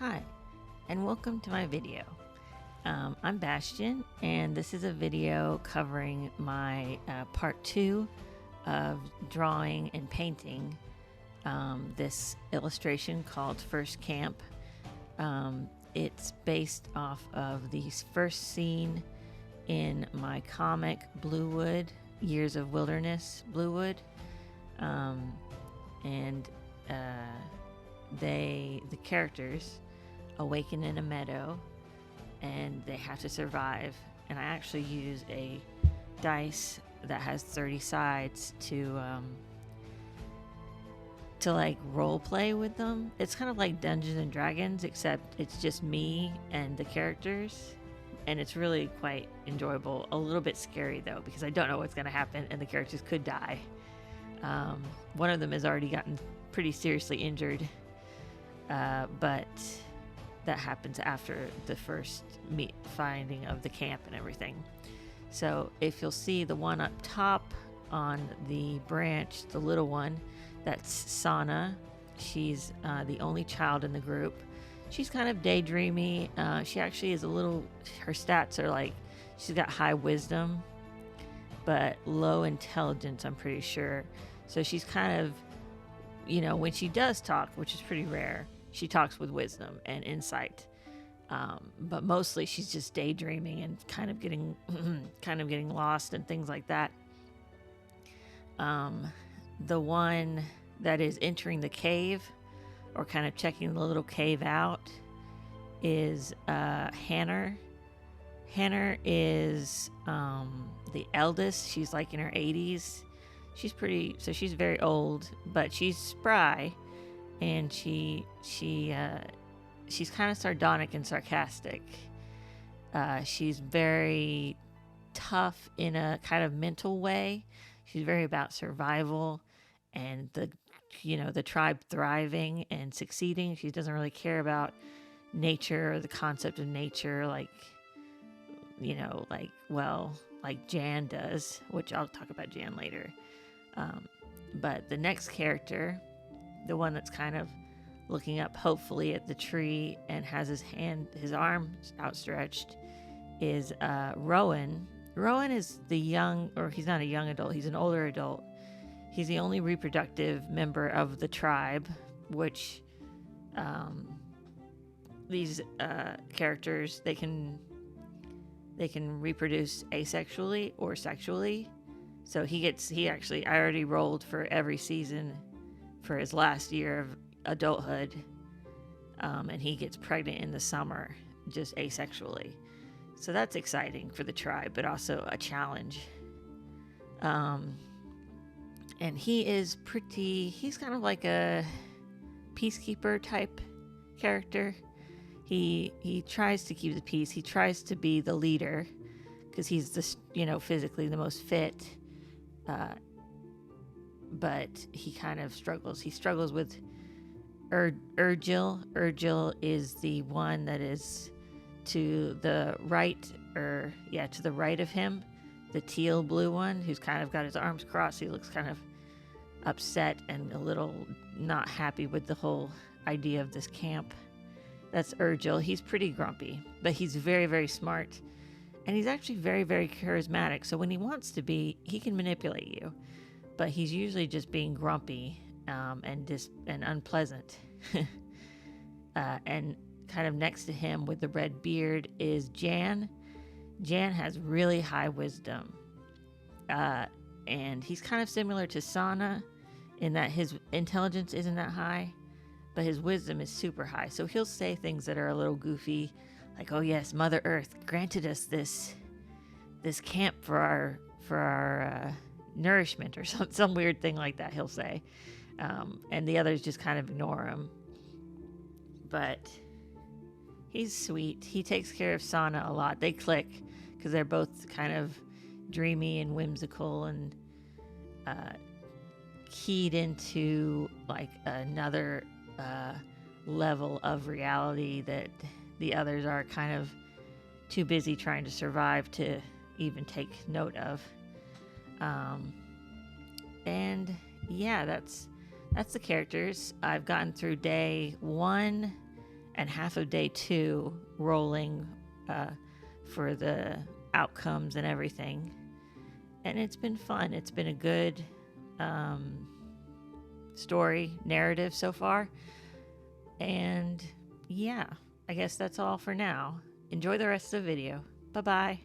Hi, and welcome to my video. I'm Bastion, and this is a video covering my part 2 of drawing and painting this illustration called First Camp. It's based off of the first scene in my comic Bluewood, Years of Wilderness Bluewood. The characters awaken in a meadow and they have to survive, and I actually use a dice that has 30 sides to like role play with them. It's kind of like Dungeons and Dragons, except it's just me and the characters, and it's really quite enjoyable. A little bit scary though, because I don't know what's going to happen and the characters could die. One of them has already gotten pretty seriously injured, but that happens after the first finding of the camp and everything. So if you'll see the one up top on the branch, the little one, that's Sana. She's the only child in the group. She's kind of daydreamy. She actually is her stats are like, she's got high wisdom, but low intelligence, I'm pretty sure. So she's kind of, when she does talk, which is pretty rare, she talks with wisdom and insight. But mostly she's just daydreaming and kind of getting lost and things like that. The one that is entering the cave, or kind of checking the little cave out, is Hanner. Hanner is the eldest. She's like in her 80s. She's very old, but she's spry, and she's kind of sardonic and sarcastic. She's very tough in a kind of mental way. She's very about survival and the tribe thriving and succeeding. She doesn't really care about nature or the concept of nature like Jan does, which I'll talk about Jan later. But the next character, the one that's kind of looking up hopefully at the tree and has his arms outstretched, is Rowan. Rowan is he's not a young adult, he's an older adult. He's the only reproductive member of the tribe, which these characters, they can reproduce asexually or sexually. So I already rolled for every season for his last year of adulthood, and he gets pregnant in the summer, just asexually. So that's exciting for the tribe, but also a challenge. And he's kind of like a peacekeeper type character. He tries to keep the peace. He tries to be the leader because he's physically the most fit. But he kind of struggles. He struggles with Urgil. Urgil is the one that is to the right, to the right of him, the teal blue one, who's kind of got his arms crossed. He looks kind of upset and a little not happy with the whole idea of this camp. That's Urgil. He's pretty grumpy, but he's very, very smart. And he's actually very, very charismatic. So when he wants to be, he can manipulate you. But he's usually just being grumpy and unpleasant. And kind of next to him with the red beard is Jan. Jan has really high wisdom. And he's kind of similar to Sana in that his intelligence isn't that high, but his wisdom is super high. So he'll say things that are a little goofy, like, "Oh yes, Mother Earth granted us this camp for our nourishment," or some weird thing like that he'll say. And the others just kind of ignore him. But he's sweet. He takes care of Sana a lot. They click because they're both kind of dreamy and whimsical and keyed into like another level of reality that the others are kind of too busy trying to survive to even take note of. And yeah, that's the characters. I've gotten through day 1 and half of day 2 rolling for the outcomes and everything. And it's been fun. It's been a good story narrative so far. And yeah, I guess that's all for now. Enjoy the rest of the video. Bye-bye.